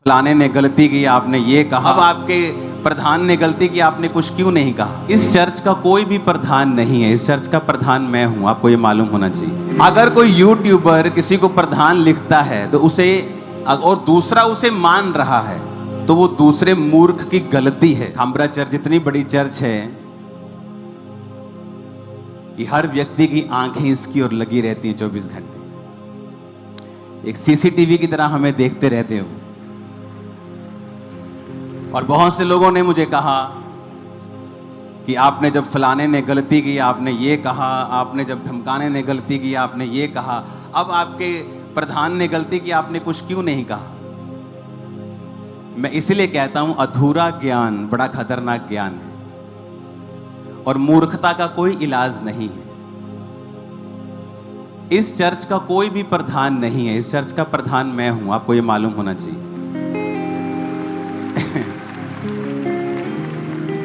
फलाने ने गलती की, आपने ये कहा, अब आपके प्रधान ने गलती की, आपने कुछ क्यों नहीं कहा। इस चर्च का कोई भी प्रधान नहीं है, इस चर्च का प्रधान मैं हूं, आपको ये मालूम होना चाहिए। अगर कोई यूट्यूबर किसी को प्रधान लिखता है तो उसे, और दूसरा उसे मान रहा है, तो वो दूसरे मूर्ख की गलती है। खामरा चर्च इतनी बड़ी चर्च है कि हर व्यक्ति की आंखें इसकी ओर लगी रहती हैं 24 घंटे, एक सीसीटीवी की तरह हमें देखते रहते हो। और बहुत से लोगों ने मुझे कहा कि आपने जब फलाने ने गलती की, आपने ये कहा, आपने जब ढमकाने ने गलती की, आपने ये कहा, अब आपके प्रधान ने गलती की, आपने कुछ क्यों नहीं कहा। मैं इसलिए कहता हूं अधूरा ज्ञान बड़ा खतरनाक ज्ञान है और मूर्खता का कोई इलाज नहीं है। इस चर्च का कोई भी प्रधान नहीं है, इस चर्च का प्रधान मैं हूं, आपको ये मालूम होना चाहिए।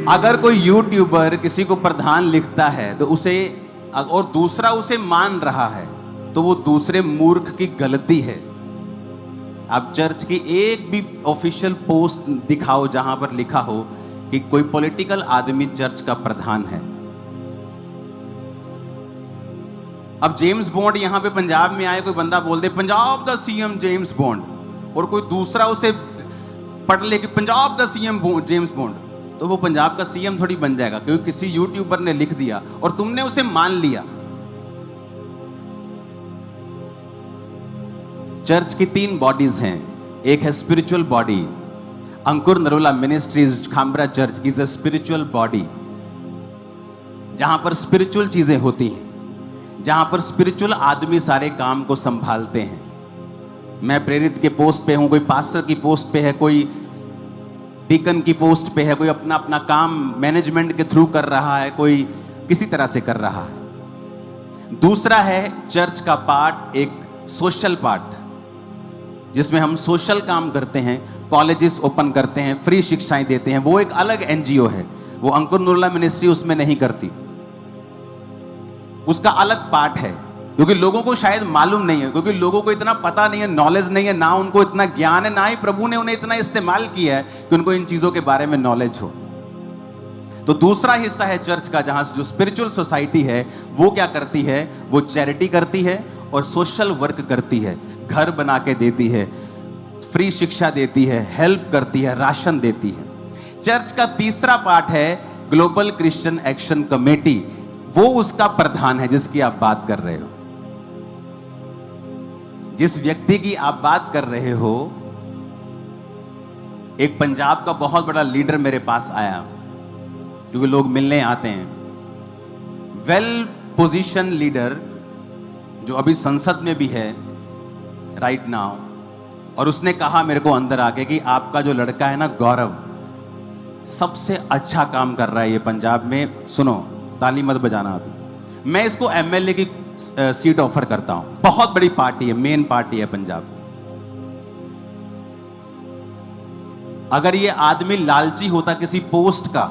अगर कोई यूट्यूबर किसी को प्रधान लिखता है तो उसे, और दूसरा उसे मान रहा है, तो वो दूसरे मूर्ख की गलती है। आप चर्च की एक भी ऑफिशियल पोस्ट दिखाओ जहां पर लिखा हो कि कोई पॉलिटिकल आदमी चर्च का प्रधान है। अब जेम्स बॉन्ड यहां पे पंजाब में आए, कोई बंदा बोल दे पंजाब द सीएम जेम्स बॉन्ड, और कोई दूसरा उसे पढ़ ले कि पंजाब द सीएम जेम्स बॉन्ड, तो वो पंजाब का सीएम थोड़ी बन जाएगा क्योंकि किसी यूट्यूबर ने लिख दिया और तुमने उसे मान लिया। चर्च की 3 बॉडीज हैं। एक है spiritual body. Ankur Narola ministries Khamra church is a spiritual body, जहां पर स्पिरिचुअल चीजें होती हैं, जहां पर स्पिरिचुअल आदमी सारे काम को संभालते हैं। मैं प्रेरित के पोस्ट पे हूं, कोई पास्टर की पोस्ट पे है, कोई डीकन की पोस्ट पे है, कोई अपना अपना काम मैनेजमेंट के थ्रू कर रहा है, कोई किसी तरह से कर रहा है। दूसरा है चर्च का पार्ट, एक सोशल पार्ट, जिसमें हम सोशल काम करते हैं, कॉलेजेस ओपन करते हैं, फ्री शिक्षाएं देते हैं। वो एक अलग एनजीओ है, वो अंकुर नरोला मिनिस्ट्री उसमें नहीं करती, उसका अलग पार्ट है। क्योंकि लोगों को शायद मालूम नहीं है, क्योंकि लोगों को इतना पता नहीं है, नॉलेज नहीं है, ना उनको इतना ज्ञान है, ना ही प्रभु ने उन्हें इतना इस्तेमाल किया है कि उनको इन चीजों के बारे में नॉलेज हो। तो दूसरा हिस्सा है चर्च का, जहां जो स्पिरिचुअल सोसाइटी है वो क्या करती है, वो चैरिटी करती है और सोशल वर्क करती है, घर बना के देती है, फ्री शिक्षा देती है, हेल्प करती है, राशन देती है। चर्च का तीसरा पार्ट है ग्लोबल क्रिश्चियन एक्शन कमेटी, वो उसका प्रधान है जिसकी आप बात कर रहे हो। जिस व्यक्ति की आप बात कर रहे हो, एक पंजाब का बहुत बड़ा लीडर मेरे पास आया, क्योंकि लोग मिलने आते हैं, वेल पोजीशन लीडर जो अभी संसद में भी है राइट नाउ, और उसने कहा मेरे को अंदर आके कि आपका जो लड़का है ना गौरव, सबसे अच्छा काम कर रहा है ये पंजाब में। सुनो, ताली मत बजाना अभी, मैं इसको एमएलए की सीट ऑफर करता हूं। बहुत बड़ी पार्टी है, मेन पार्टी है पंजाब। अगर ये आदमी लालची होता किसी पोस्ट का,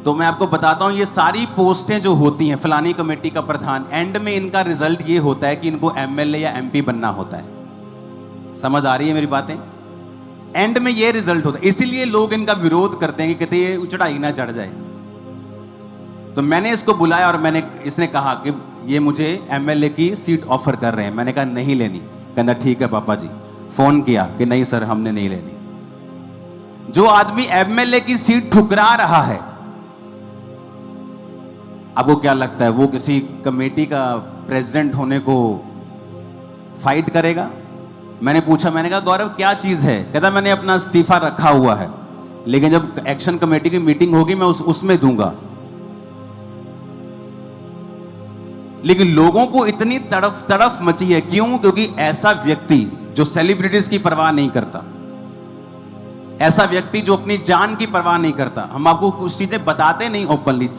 तो मैं आपको बताता हूं ये सारी पोस्टें जो होती हैं, फलानी कमेटी का प्रधान, एंड में इनका रिजल्ट ये होता है कि इनको एमएलए या एमपी बनना होता है। समझ आ रही है मेरी बातें? एंड में ये रिजल्ट होता है, इसीलिए लोग इनका विरोध करते हैं कि कहते ये चढ़ाई ना चढ़ जाए। तो मैंने इसको बुलाया और इसने कहा कि ये मुझे एमएलए की सीट ऑफर कर रहे हैं। मैंने कहा नहीं लेनी। कहना ठीक है पापा जी। फोन किया कि नहीं सर हमने नहीं लेनी। जो आदमी एमएलए की सीट ठुकरा रहा है, आपको क्या लगता है वो किसी कमेटी का प्रेसिडेंट होने को फाइट करेगा? मैंने पूछा, मैंने कहा गौरव क्या चीज है? कहता मैंने अपना इस्तीफा रखा हुआ है, लेकिन जब एक्शन कमेटी की मीटिंग होगी मैं उसमें दूंगा। लेकिन लोगों को इतनी तड़फ मची है, क्यों? क्योंकि ऐसा व्यक्ति जो सेलिब्रिटीज की परवाह नहीं करता, ऐसा व्यक्ति जो अपनी जान की परवाह नहीं करता, हम आपको कुछ चीजें बताते नहीं ओपनली।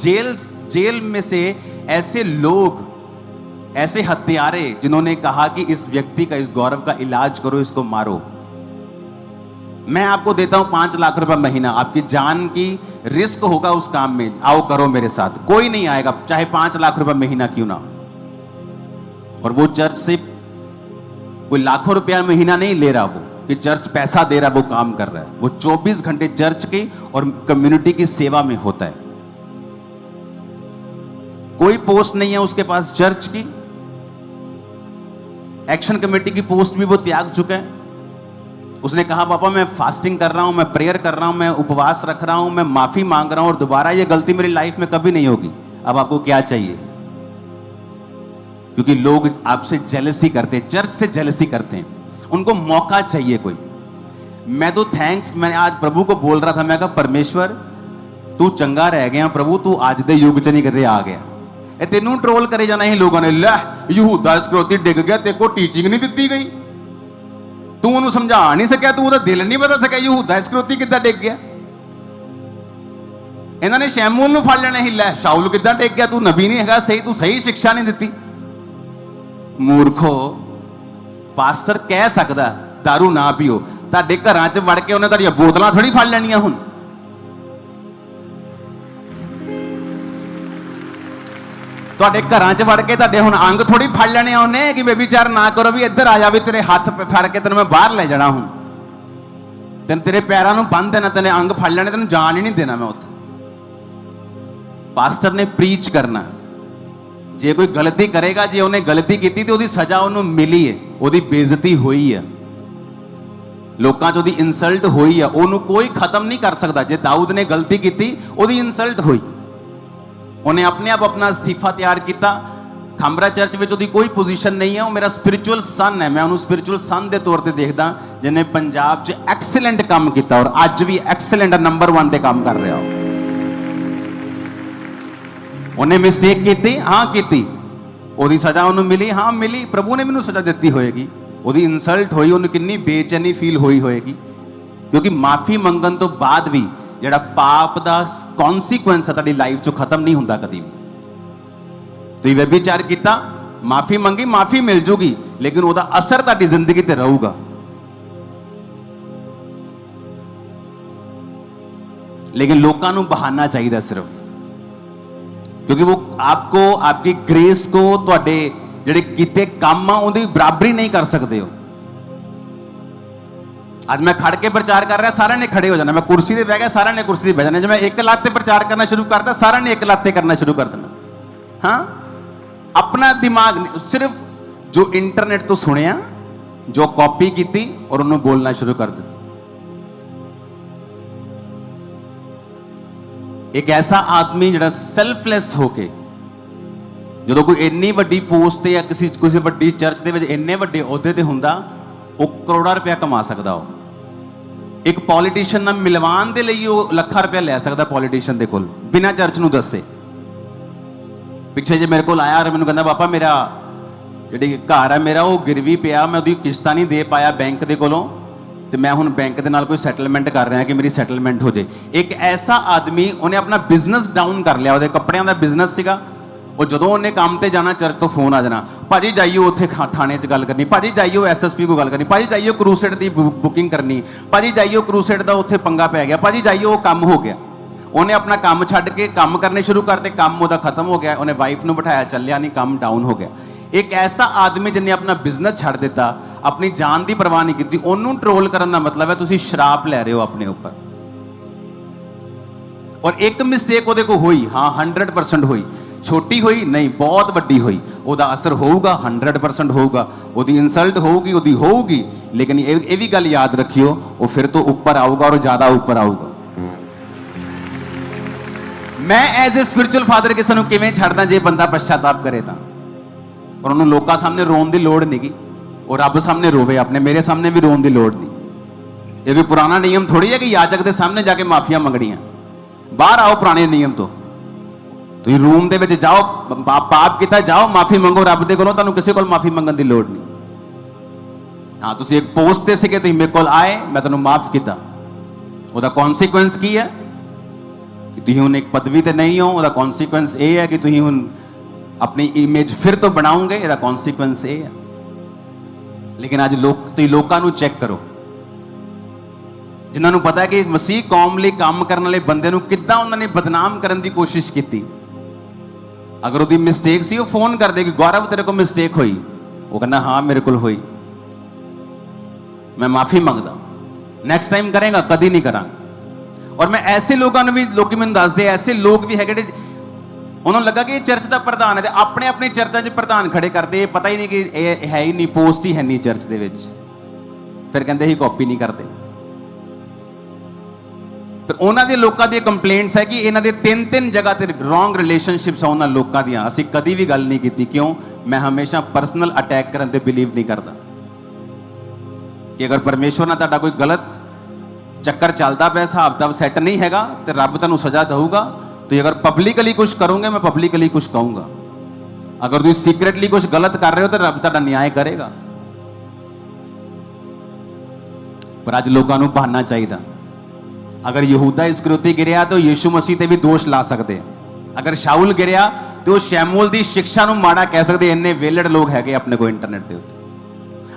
जेल में से ऐसे लोग, ऐसे हत्यारे जिन्होंने कहा कि इस व्यक्ति का, इस गौरव का इलाज करो, इसको मारो। मैं आपको देता हूं 5 लाख रुपए महीना, आपकी जान की रिस्क होगा उस काम में, आओ करो मेरे साथ। कोई नहीं आएगा, चाहे 5 लाख रुपए महीना क्यों ना। और वो चर्च से कोई लाखों रुपया महीना नहीं ले रहा, वो कि चर्च पैसा दे रहा है, वो काम कर रहा है। वो 24 घंटे चर्च की और कम्युनिटी की सेवा में होता है। कोई पोस्ट नहीं है उसके पास चर्च की, एक्शन कमेटी की पोस्ट भी वो त्याग चुका है। उसने कहा पापा मैं फास्टिंग कर रहा हूं, मैं प्रेयर कर रहा हूं, मैं उपवास रख रहा हूं, मैं माफी मांग रहा हूं और दोबारा ये गलती मेरी लाइफ में कभी नहीं होगी। अब आपको क्या चाहिए? क्योंकि लोग आपसे जेलसी करते हैं, चर्च से जेलसी करते हैं, उनको मौका चाहिए कोई। मैं तो मैंने आज प्रभु को बोल रहा था, मैं कहा परमेश्वर तू चंगा रह गया प्रभु, तू आज दे युग च नहीं कदे आ गया। ਇਹ ਤੈਨੂੰ ਟ੍ਰੋਲ ਕਰੇ ਜਾਣਾ ਹੀ ਲੋਕਾਂ ਨੇ, ਲੈ ਯਹੂਦਾ ਇਸਕਰਿਓਤੀ ਡਿੱਗ ਗਿਆ, ਤੇ ਕੋ ਟੀਚਿੰਗ ਨਹੀਂ ਦਿੱਤੀ ਗਈ, ਤੂੰ ਉਹਨੂੰ ਸਮਝਾ ਨਹੀਂ ਸਕਿਆ, ਤੂੰ ਉਹਦਾ ਦਿਲ ਨਹੀਂ ਬਦਲ ਸਕਿਆ, ਯਹੂਦਾ ਇਸਕਰਿਓਤੀ ਕਿੱਦਾਂ ਡਿੱਗ ਗਿਆ। ਇਹਨਾਂ ਨੇ ਸ਼ੈਮੂਲ ਨੂੰ ਫੜ ਲੈਣਾ ਹੀ, ਲੈ ਸ਼ਾਉਲ ਕਿੱਦਾਂ ਡਿੱਗ ਗਿਆ, ਤੂੰ ਨਬੀ ਨਹੀਂ ਹੈਗਾ ਸਹੀ, ਤੂੰ ਸਹੀ ਸਿੱਖਿਆ ਨਹੀਂ ਦਿੱਤੀ। ਮੂਰਖੋ, ਪਾਸਟਰ ਕਹਿ ਸਕਦਾ ਦਾਰੂ ਨਾ ਪੀਓ, ਤੁਹਾਡੇ ਘਰਾਂ 'ਚ ਵੜ ਕੇ ਉਹਨੇ ਤੁਹਾਡੀਆਂ ਬੋਤਲਾਂ ਥੋੜੀ ਫੜ ਲੈਣੀਆਂ ਹੁਣ। ਤੁਹਾਡੇ ਘਰਾਂ 'ਚ ਵੜ ਕੇ ਤੁਹਾਡੇ ਹੁਣ ਅੰਗ ਥੋੜੀ ਫੜ ਲੈਣੇ ਆ ਉਹਨੇ ਕਿ ਬੇਬੀਚਾਰ ਨਾ ਕਰੋ, ਵੀ ਇੱਧਰ ਆ ਜਾ, ਵੀ ਤੇਰੇ ਹੱਥ ਫੜ ਕੇ ਤੈਨੂੰ ਮੈਂ ਬਾਹਰ ਲੈ ਜਾਣਾ, ਹੁਣ ਤੈਨੂੰ ਤੇਰੇ ਪੈਰਾਂ ਨੂੰ ਬੰਨ੍ਹ ਦੇਣਾ, ਤੈਨੂੰ ਅੰਗ ਫੜ ਲੈਣੇ, ਤੈਨੂੰ ਜਾਣ ਹੀ ਨਹੀਂ ਦੇਣਾ ਮੈਂ ਉੱਥੇ। ਪਾਸਟਰ ਨੇ ਪ੍ਰੀਚ ਕਰਨਾ। ਜੇ ਕੋਈ ਗਲਤੀ ਕਰੇਗਾ, ਜੇ ਉਹਨੇ ਗਲਤੀ ਕੀਤੀ ਤੇ ਉਹਦੀ ਸਜ਼ਾ ਉਹਨੂੰ ਮਿਲੀ ਹੈ, ਉਹਦੀ ਬੇਇੱਜ਼ਤੀ ਹੋਈ ਹੈ, ਲੋਕਾਂ 'ਚ ਉਹਦੀ ਇਨਸਲਟ ਹੋਈ ਹੈ, ਉਹਨੂੰ ਕੋਈ ਖਤਮ ਨਹੀਂ ਕਰ ਸਕਦਾ। ਜੇ ਦਾਊਦ ਨੇ ਗਲਤੀ ਕੀਤੀ, ਉਹਦੀ ਇਨਸਲਟ ਹੋਈ, ਉਹਨੇ ਆਪਣੇ ਆਪ ਆਪਣਾ ਅਸਤੀਫਾ ਤਿਆਰ ਕੀਤਾ। ਖਾਂਬਰਾ ਚਰਚ ਵਿੱਚ ਉਹਦੀ ਕੋਈ ਪੋਜੀਸ਼ਨ ਨਹੀਂ ਹੈ, ਉਹ ਮੇਰਾ ਸਪਿਰਿਚੁਅਲ ਸਨ ਹੈ। ਮੈਂ ਉਹਨੂੰ ਸਪਿਰਿਚੁਅਲ ਸਨ ਦੇ ਤੌਰ ਤੇ ਦੇਖਦਾ, ਜਿਹਨੇ ਪੰਜਾਬ 'ਚ ਐਕਸਲੈਂਟ ਕੰਮ ਕੀਤਾ ਔਰ ਅੱਜ ਵੀ ਐਕਸਲੈਂਟ ਨੰਬਰ 1 ਤੇ ਕੰਮ ਕਰ ਰਿਹਾ। ਉਹਨੇ ਮਿਸਟੇਕ ਕੀਤੀ, ਹਾਂ ਕੀਤੀ, ਉਹਦੀ ਸਜ਼ਾ ਉਹਨੂੰ ਮਿਲੀ, ਹਾਂ ਮਿਲੀ। ਪ੍ਰਭੂ ਨੇ ਮੈਨੂੰ ਸਜ਼ਾ ਦਿੱਤੀ ਹੋਏਗੀ, ਉਹਦੀ ਇਨਸਲਟ ਹੋਈ, ਉਹਨੂੰ ਕਿੰਨੀ ਬੇਚੈਨੀ ਫੀਲ ਹੋਈ ਹੋਏਗੀ, ਕਿਉਂਕਿ ਮਾਫੀ ਮੰਗਣ ਤੋਂ ਬਾਅਦ ਵੀ ਜਿਹੜਾ ਪਾਪ ਦਾ ਕੌਨਸੀਕੁਐਂਸ ਹੈ ਤੁਹਾਡੀ ਲਾਈਫ 'ਚੋਂ ਖਤਮ ਨਹੀਂ ਹੁੰਦਾ ਕਦੀ ਵੀ। ਤੁਸੀਂ ਵਿਚਾਰ ਕੀਤਾ, ਮਾਫੀ ਮੰਗੀ, ਮਾਫੀ ਮਿਲ ਜੂਗੀ, ਲੇਕਿਨ ਉਹਦਾ ਅਸਰ ਤੁਹਾਡੀ ਜ਼ਿੰਦਗੀ ਤੇ ਰਹੂਗਾ। लेकिन लोगों को बहाना चाहिए सिर्फ, क्योंकि वो आपको आपकी ग्रेस को तुहाडे जिहड़े कीते काम आ उहदी बराबरी नहीं कर सकते हो। आज मैं खड़ के प्रचार कर रहा, सारे ने खड़े हो जाना, मैं कुर्सी ते बैठ गया, सारे ने कुर्सी ते बैठ जाना। जब मैं एक लात ते प्रचार करना शुरू करता, सारे ने एक लात ते करना शुरू कर देना। हाँ, अपना दिमाग सिर्फ जो इंटरनेट तो सुनिया, जो कॉपी की और उन्होंने बोलना शुरू कर दिया। एक ऐसा आदमी जिहड़ा सैल्फलैस होके, जो कोई इन्नी वड्डी पोस्ट या किसी वड्डी चर्च दे विच इन्ने वड्डे अहुदे ते हुंदा, वो करोड़ा रुपया कमा सकदा हो। एक पॉलिटिशियन नाल मिलवान दे लई वो ਲੱਖਾਂ रुपया लै सकदा पॉलिटिशियन दे कोल बिना चर्च नूं दस्से। पिछे जे मेरे कोल आया और मैनूं कहंदा पापा मेरा जिहड़ी घर है मेरा वो गिरवी पिया, मैं उहदी किश्तां नहीं दे पाया बैंक दे कोलों, तो मैं हुण बैंक के नाल कोई सैटलमेंट कर रहा कि मेरी सैटलमेंट हो जाए। एक ऐसा आदमी, उन्हें अपना बिजनेस डाउन कर लिया, वो कपड़ियां का बिजनेस सीगा, और जो उन्हें काम पर जाना चर्च तो फोन आ जाना, भाजी जाइए उत्थे थाने च गल करनी, भाजी जाइए SSP को गल करनी, भाजी जाइए क्रूसेड की बुकिंग करनी, भाजी जाइए क्रूसेड का उत्थे पंगा पै गया, भाजी जाइए वो काम हो गया। उन्हें अपना काम छड्ड के काम करने शुरू करते, काम वो खत्म हो गया, उन्हें वाइफ नूं बिठाया, चलिया नहीं, काम डाउन हो गया। एक ऐसा आदमी जिन्हें अपना बिजनेस छड्ड दिता, अपनी जान की परवाह नहीं की, उन्होंने ट्रोल करने का मतलब है तुसीं शराप लै रहे हो अपने ऊपर। और एक मिस्टेक वो को हुई, हाँ 100% हुई, छोटी हुई नहीं, बहुत वड्डी हुई, उसका असर होगा 100% होगा, उसकी इंसल्ट होगी, लेकिन ये भी गल याद रखियो, वो फिर तो ऊपर आऊगा और ज़्यादा ऊपर आऊगा। मैं एज ए स्पिरिचुअल फादर किसी को किवें छड्डदा जे बंदा पश्चाताप करे तां, और उन्होंने लोगों सामने रोन की लोड़ नहीं, और रब सामने रोवे अपने, मेरे सामने भी रोन की लोड़ नहीं। ये भी पुराना नियम थोड़ी है कि याजक के सामने जाके माफिया मंगनियां, बाहर आओ पुराने नियम तो तुम रूम दे विच जाओ, पाप किया जाओ माफी मंगो रब दे कोलों, तुहानूं किसी कोल माफी मंगण की लोड़ नहीं। हाँ तुसीं एक पोस्ट ते सीगे, तुसीं मेरे कोल आए, मैं तुहानूं माफ किया, उसका कॉन्सीक्वेंस की है कि तुसीं हुण एक पदवी ते नहीं हो, उसका कॉन्सीक्वेंस ये है कि तुसीं हुण अपनी इमेज फिर तो बनाओगे, इसका कॉन्सीक्वेंस ये है। लेकिन आज लोगों को चेक करो, जिन्होंने पता है कि मसीह कौम लिए काम करने वाले बंदे नूं किद्दां उन्होंने बदनाम करने की कोशिश की। अगर उसकी मिस्टेक सी, वो फोन कर दे कि गौरव तेरे को मिस्टेक हुई, वो कहना हाँ मेरे को हुई। मैं माफी मंगदा, नैक्सट टाइम करेगा, कदी नहीं करा। और मैं ऐसे लोगों ने भी, लोग मैंने दसदे ऐसे लोग भी है ਜਿਹੜੇ ਉਹਨਾਂ ਨੂੰ ਲੱਗਾ ਕਿ ਇਹ ਚਰਚ ਦਾ ਪ੍ਰਧਾਨ ਹੈ ਤੇ ਆਪਣੇ ਆਪਣੇ ਚਰਚਾਂ 'ਚ ਪ੍ਰਧਾਨ ਖੜੇ ਕਰਦੇ, ਇਹ ਪਤਾ ਹੀ ਨਹੀਂ ਕਿ ਇਹ ਹੈ ਹੀ ਨਹੀਂ, ਪੋਸਟ ਹੀ ਹੈ ਨਹੀਂ ਚਰਚ ਦੇ ਵਿੱਚ। ਫਿਰ ਕਹਿੰਦੇ ਹੀ ਕਾਪੀ ਨਹੀਂ ਕਰਦੇ। ਫਿਰ ਉਹਨਾਂ ਦੇ ਲੋਕਾਂ ਦੀ ਕੰਪਲੇਂਟਸ ਹੈ ਕਿ ਇਹਨਾਂ ਦੇ ਤਿੰਨ ਜਗ੍ਹਾ ਤੇ ਰੋਂਗ ਰਿਲੇਸ਼ਨਸ਼ਿਪਸ ਆ ਉਹਨਾਂ ਲੋਕਾਂ ਦੀਆਂ। ਅਸੀਂ ਕਦੀ ਵੀ ਗੱਲ ਨਹੀਂ ਕੀਤੀ। ਕਿਉਂ? ਮੈਂ ਹਮੇਸ਼ਾ ਪਰਸਨਲ ਅਟੈਕ ਕਰਨ ਤੇ ਬਿਲੀਵ ਨਹੀਂ ਕਰਦਾ ਕਿ ਅਗਰ ਪਰਮੇਸ਼ਵਰ ਨਾਲ ਤੁਹਾਡਾ ਕੋਈ ਗਲਤ ਚੱਕਰ ਚੱਲਦਾ ਪਿਆ, ਹਿਸਾਬ ਕਿਤਾਬ ਸੈੱਟ ਨਹੀਂ ਹੈਗਾ ਤੇ ਰੱਬ ਤੁਹਾਨੂੰ ਸਜ਼ਾ ਦੇਊਗਾ। तो अगर पब्लिकली कुछ करूंगे, मैं पब्लिकली कुछ कहूंगा। अगर तुम सीक्रेटली कुछ गलत कर रहे हो तो रब तुहाडा न्याय करेगा। पर अज लोगों को बहाना चाहिए। अगर यहूदा इस्करियोती गिरिया तो यीशु मसीह ते भी दोष ला सकते। अगर शाउल गिरिया तो शैमूल की शिक्षा को माड़ा कह सकते। इन्ने वेलड़ लोग है अपने को इंटरनेट के उत्ते।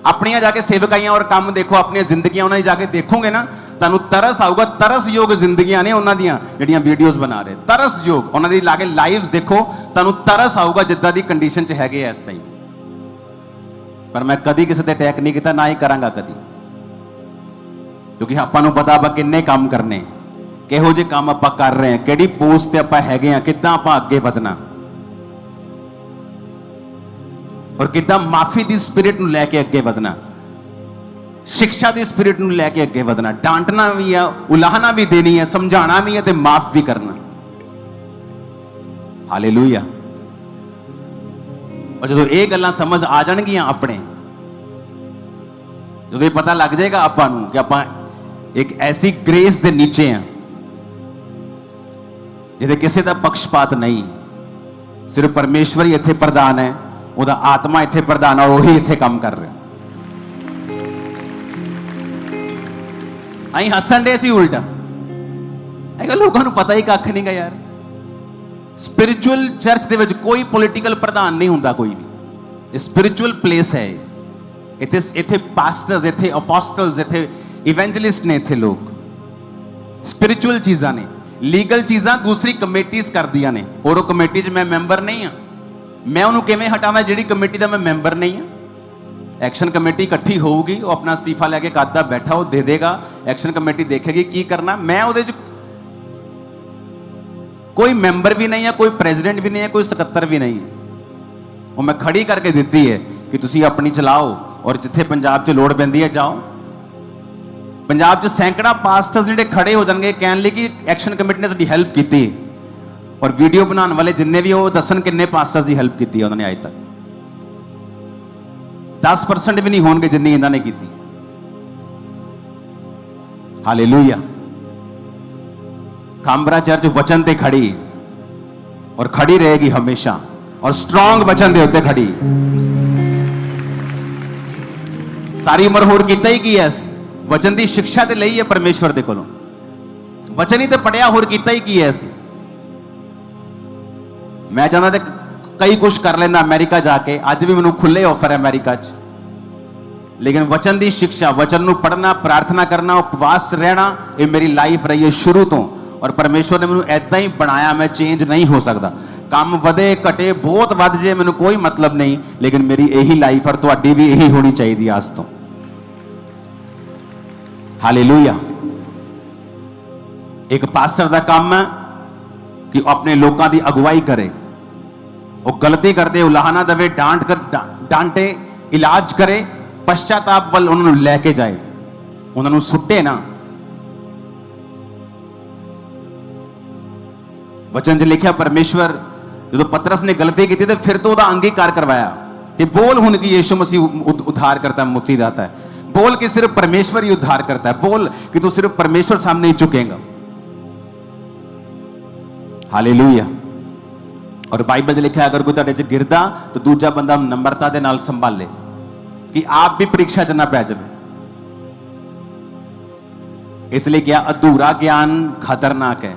अपनियां जाके सेवकाइयां और काम देखो, अपनी जिंदगियां उन्हें जाके देखोगे ना, ਤੁਹਾਨੂੰ ਤਰਸ ਆਊਗਾ। ਤਰਸਯੋਗ ਜ਼ਿੰਦਗੀਆਂ ਨੇ ਉਹਨਾਂ ਦੀਆਂ ਜਿਹੜੀਆਂ ਵੀਡੀਓਜ਼ ਬਣਾ ਰਹੇ, ਤਰਸਯੋਗ। ਉਹਨਾਂ ਦੀ ਲਾ ਕੇ ਲਾਈਵਸ ਦੇਖੋ, ਤੁਹਾਨੂੰ ਤਰਸ ਆਊਗਾ ਜਿੱਦਾਂ ਦੀ ਕੰਡੀਸ਼ਨ 'ਚ ਹੈਗੇ ਇਸ ਟਾਈਮ। ਪਰ ਮੈਂ ਕਦੀ ਕਿਸੇ ਤੇ ਅਟੈਕ ਨਹੀਂ ਕੀਤਾ, ਨਾ ਹੀ ਕਰਾਂਗਾ ਕਦੀ, ਕਿਉਂਕਿ ਆਪਾਂ ਨੂੰ ਪਤਾ ਆਪਾਂ ਕਿੰਨੇ ਕੰਮ ਕਰਨੇ, ਕਿਹੋ ਜਿਹੇ ਕੰਮ ਆਪਾਂ ਕਰ ਰਹੇ ਹਾਂ, ਕਿਹੜੀ ਪੋਸਟ ਤੇ ਆਪਾਂ ਹੈਗੇ ਆ, ਕਿੱਦਾਂ ਆਪਾਂ ਅੱਗੇ ਵਧਣਾ ਔਰ ਕਿੱਦਾਂ ਮਾਫੀ ਦੀ ਸਪਿਰਿਟ ਨੂੰ ਲੈ ਕੇ ਅੱਗੇ ਵਧਣਾ, शिक्षा की स्पिरिट ਨੂੰ ਲੈ ਕੇ ਅੱਗੇ ਵਧਣਾ। डांटना भी है, उलाहना भी देनी है, समझाना भी है ਤੇ माफ भी करना। हालेलुया। और जो ये गल्लां समझ आ जाणगियां अपने, जो ये पता लग जाएगा आपां नूं कि आपां एक ऐसी ग्रेस दे नीचे हैं जिहदे किसी दा पक्षपात नहीं, सिर्फ परमेश्वर ही इत्थे प्रधान है, ਉਹਦਾ आत्मा इत्थे प्रधान है, ਉਹੀ इत्थे काम कर रहे। ਅਸੀਂ ਹੱਸਣ ਦੇ ਸੀ ਉਲਟਾ। ਇਹ ਲੋਕਾਂ ਨੂੰ ਪਤਾ ਹੀ ਕੱਖ ਨਹੀਂਗਾ ਯਾਰ। ਸਪਿਰਿਚੁਅਲ ਚਰਚ ਦੇ ਵਿੱਚ ਕੋਈ ਪੋਲੀਟੀਕਲ ਪ੍ਰਧਾਨ ਨਹੀਂ ਹੁੰਦਾ ਕੋਈ ਵੀ। ਇਹ ਸਪਿਰਿਚੁਅਲ ਪਲੇਸ ਹੈ। ਇੱਥੇ ਪਾਸਟਰਸ, ਇੱਥੇ ਅਪੋਸਟਲਸ, ਇੱਥੇ ਇਵੈਂਜਲਿਸਟ ਨੇ, ਇੱਥੇ ਲੋਕ ਸਪਿਰਿਚੁਅਲ ਚੀਜ਼ਾਂ ਨੇ। ਲੀਗਲ ਚੀਜ਼ਾਂ ਦੂਸਰੀ ਕਮੇਟੀਜ਼ ਕਰਦੀਆਂ ਨੇ, ਔਰ ਉਹ ਕਮੇਟੀ 'ਚ ਮੈਂ ਮੈਂਬਰ ਨਹੀਂ ਹਾਂ। ਮੈਂ ਉਹਨੂੰ ਕਿਵੇਂ ਹਟਾਵਾਂ ਜਿਹੜੀ ਕਮੇਟੀ ਦਾ ਮੈਂ ਮੈਂਬਰ ਨਹੀਂ ਹਾਂ? एक्शन कमेटी इकट्ठी होगी, वो अपना इस्तीफा लैके कादा बैठा, वो दे देगा, एक्शन कमेटी देखेगी की करना। मैं वो कोई मैंबर भी नहीं है, कोई प्रेजिडेंट भी नहीं है, कोई सकत्तर भी नहीं है। वो मैं खड़ी करके दी है कि तुसी अपनी चलाओ, और जिथे पंजाब च लोड़ पैंदी है जाओ। पंजाब च सैकड़ा पास्टर्स जिहड़े खड़े हो जाएंगे कहण लई कि एक्शन कमेटी ने साडी हेल्प की, और वीडियो बनाने वाले जिन्ने भी, वो दसन किन्ने पास्टर्स की हेल्प की उन्होंने अज तक। 10% भी नहीं होंगे जिन्नी इन्होंने की। हालेलुया। काम्बरा चर्च वचन ते खड़ी और खड़ी रहेगी हमेशा, और स्ट्रॉन्ग वचन दे उत्ते खड़ी। सारी उम्र होर कीता ही की है, वचन की शिक्षा ते लई है परमेश्वर दे कोलों। वचन ही ते पढ़िया, होर कीता ही की है। मैं चाहता ते कई कुछ कर लेना अमेरिका जाके, अज भी मैनूं खुले ऑफर है अमेरिका च, लेकिन वचन की शिक्षा, वचन नूं पढ़ना, प्रार्थना करना, उपवास रहना, ये मेरी लाइफ रही है शुरू तो। और परमेश्वर ने मैनूं ऐदा ही बनाया, मैं चेंज नहीं हो सकता। काम वधे घटे, बहुत वध जाए, मैनूं कोई मतलब नहीं, लेकिन मेरी यही लाइफ और तुहाडी भी यही होनी चाहिए आज तो। हालेलुया। एक पास्टर का काम है कि अपने लोगों की अगुवाई करे, वो गलती करते उलाहना दवे, डांटे, इलाज करे, पश्चाताप वाल उन्होंने लैके जाए, उन्होंने सुटे ना। वचन च लिखा परमेश्वर जो पतरस ने गलती की तो फिर तो वह अंगीकार करवाया कि बोल हुन कि यीशु मसीह उद्धार करता है, मुक्ति दाता है। बोल कि सिर्फ परमेश्वर ही उद्धार करता है। बोल कि तू सिर्फ परमेश्वर सामने ही झुकेगा। हालेलुया। और बाइबल लिखा है अगर कोई तुहाडे च गिरदा तो दूजा बंदा नम्रता दे नाल संभाले कि आप भी परीक्षा च ना पै जाए। इसलिए क्या अधूरा ज्ञान खतरनाक है।